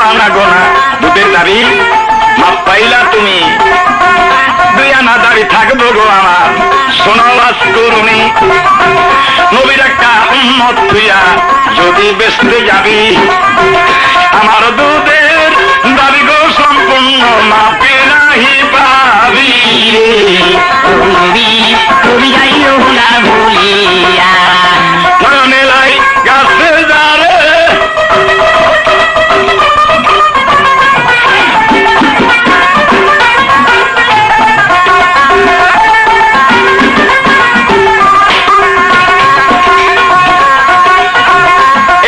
আনা গোনা দুধের দাবি মাপ পাইলা তুমি, 2 আনা দাবি থাকবো গো আমার সোনালাস করুনি। নবীর একটা উম্মত তুইয়া যদি বেসতে যাবি, আমার দুধের দাবি গো সম্পূর্ণ মাপে নাহি পাবি। তুমি যাইও না ভুলিয়া মেলাই গাছে যারে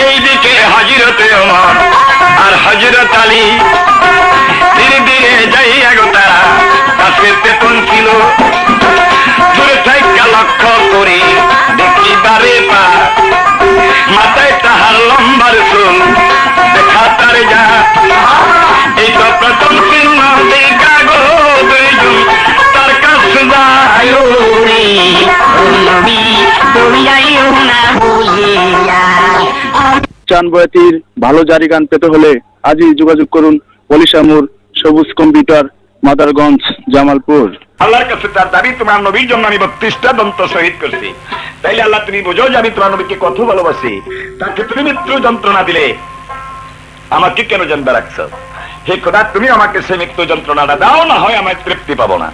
এইদিকে হাজিরতে ওমর আর হযরত আলী ধীরে ধীরে যাইয়া গো তারা কাছে তেতন ছিল। দূরে থেকে লক্ষ্য করি দেখি বারে পা, মাথায় তাহার লম্বার চুল দেখা তারে যা। এই তো প্রথম চিহ্ন দেখা গো দুইজন তার কাছে যায়। তুমি যাইও না ভুলিয়া। চান বয়াতির ভালো জারি গান পেতে হলে আজই যোগাযোগ করুন পলিশামুর সবুজ কম্পিউটার, মাদারগঞ্জ, জামালপুর। আল্লাহর কাছে তার দাবি তোমার নবীর জন্য আমি 32টা দন্ত শহীদ করছি। তাইলে আল্লাহ তুমি বোঝো যে আমি তোমার নবীকে কত ভালোবাসি। তাকে তুমি মৃত্যু যন্ত্রণা দিলে আমাকে কেন জানবে রাখছো? হে খোদা, তুমি আমাকে সে মৃত্যু যন্ত্রণাটা দাও, না হয় আমার তৃপ্তি পাবো না।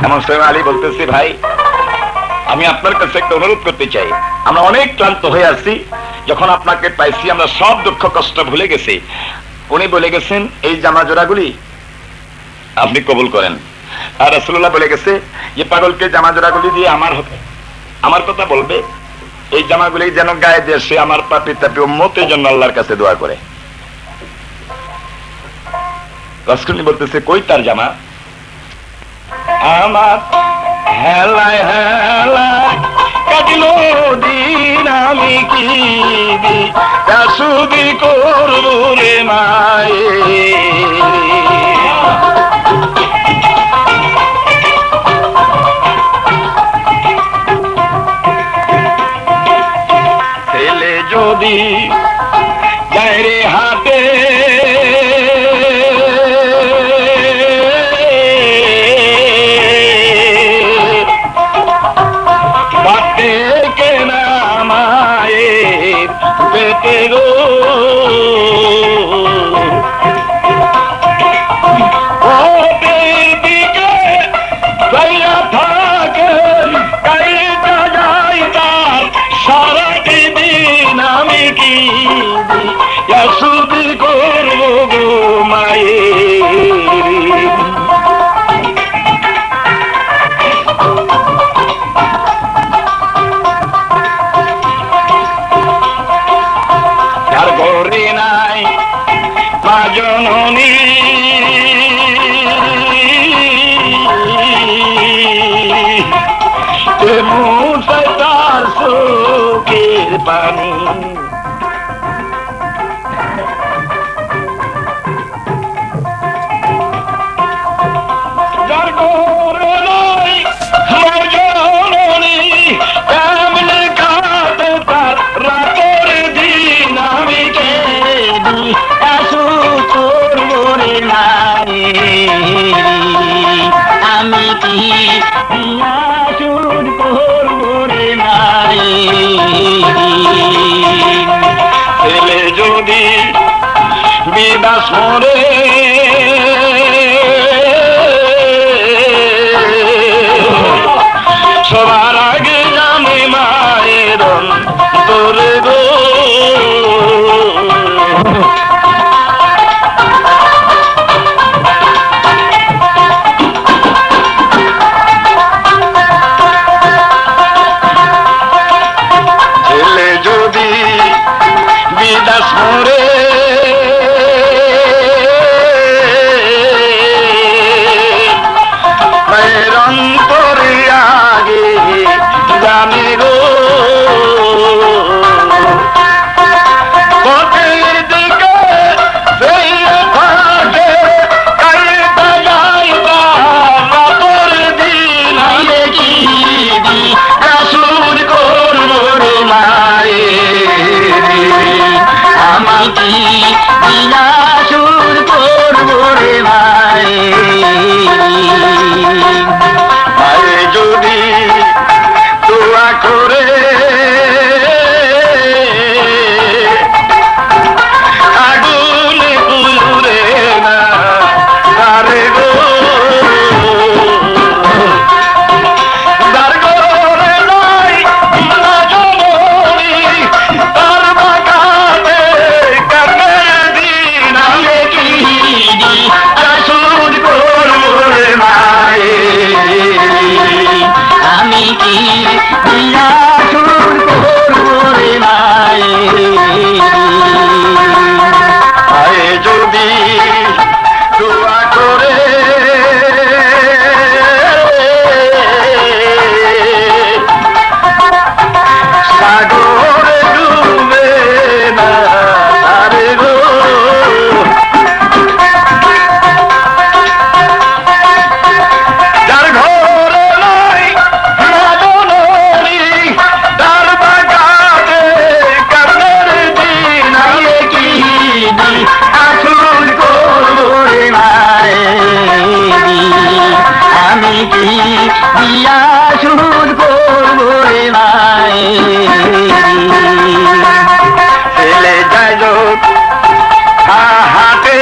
এমন সময় আলী বলতেছি, ভাই আমি আপনার কাছে একটা অনুরোধ করতে চাই। আমরা অনেক ক্লান্ত হয়ে আসছি, যখন আপনাকে পাইছি আমরা সব দুঃখ কষ্ট ভুলে গেছি। উনি বলে গেছেন এই জামা জোড়াগুলি আপনি কবুল করেন। আর রাসূলুল্লাহ বলে গেছে যে পাগলকে জামা জোড়াগুলি দিয়ে আমার কথা বলবে, এই জামাগুলি যেন গায়ে দিয়ে সে আমার পাপি তাপি উম্মতের জন্য আল্লাহর কাছে দোয়া করে। রাসূলুল্লাহ বলতেছে, কই তার জামা? আমার হেলায় হেলায় কাটিল দিন, আমি কি সুদি করব রে মায়ে। ছেলে যদি যায় রে হাতে, বাটে কেনা মায়ের পেটে গো, ওদের দিকে যাইয়া থাকে কাইটা যায় তার সারাটি দিন, আমি কি সুদি করবো গো মায়ের। যার ঘরে নাই মা জননী, মুছে তার চোখের পানি। যার ঘরে নাই মা জননী, এমনি কাটে তার রাতের দিন, আমি কে আসু করবো রে নারী, আমি কি আসুর করবো রে নারী। ছেলে যদি বিদাস মরে, সবার আগে জানে মায়ের তোরে গো। ছেলে যদি বিদাস মরে, মায়ের অন্তরে আগে জানে গো। পথের দিকে সেই থাকে কাইটা যায় তার রাতের দিন, আমি কি আসুর করবো রে মায়ে, আমি কি আসুর রে মায়ে যদি দোয়া করে আগুনে পুরে না তারে গো দার করে নাই না জননী তার বাগানে কানে দিন আমি কি আসুন করবে মায়ে আমি কি দিয়া সুর করবো রে মায়ে যদি দোয়া করে সাগরে ডুবে না তারে গো যার ঘরে নাই না জননী তার বাগানে কান্নার দিন আমি কি আসুন করবো রে আমি কি দিয়া সুর করবো রে ছেলে যায় যোগ হাটে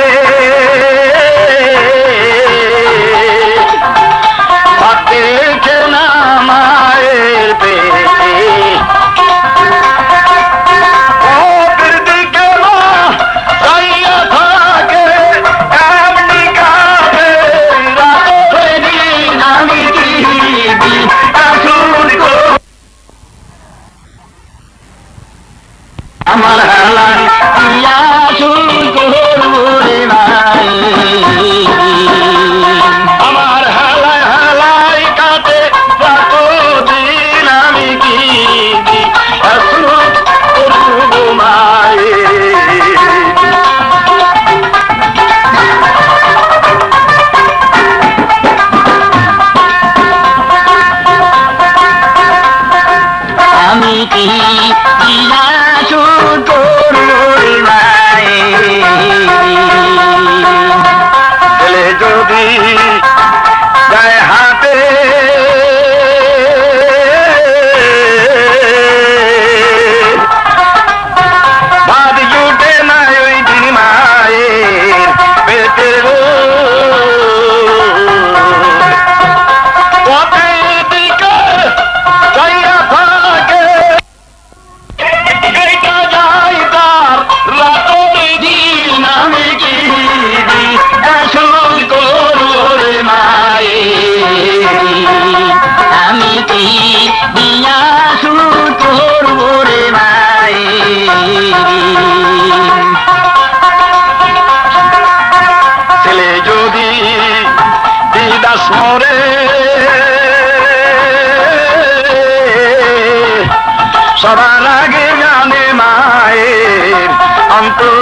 হাতে কেনা মায়ের পেটে পথের দিকে মা চাইয়া থাকে এমনি কাঁদে রাতে দিন আমি কি আসুন গো আমার হালায় দিয়া সুর করবো রে আমার হালায় হালায় কাটে রাত দিন আমি কি আসুন করবো মায়ে আমি কি দিয়া সুর করবো রে ছেলে যদি যায় হাতে ভাত জুটে না ওই দিন মায়ের পেটে পথের দিকে চাইয়া থাকে এইটা যায় তার রাতের দিন আমি কি আসল করবো রে মায়ে আমি কি দিয়া সুর করবো রে ছেলে যদি দিদাস মরে সবার আগে জানে মায়ের অন্তর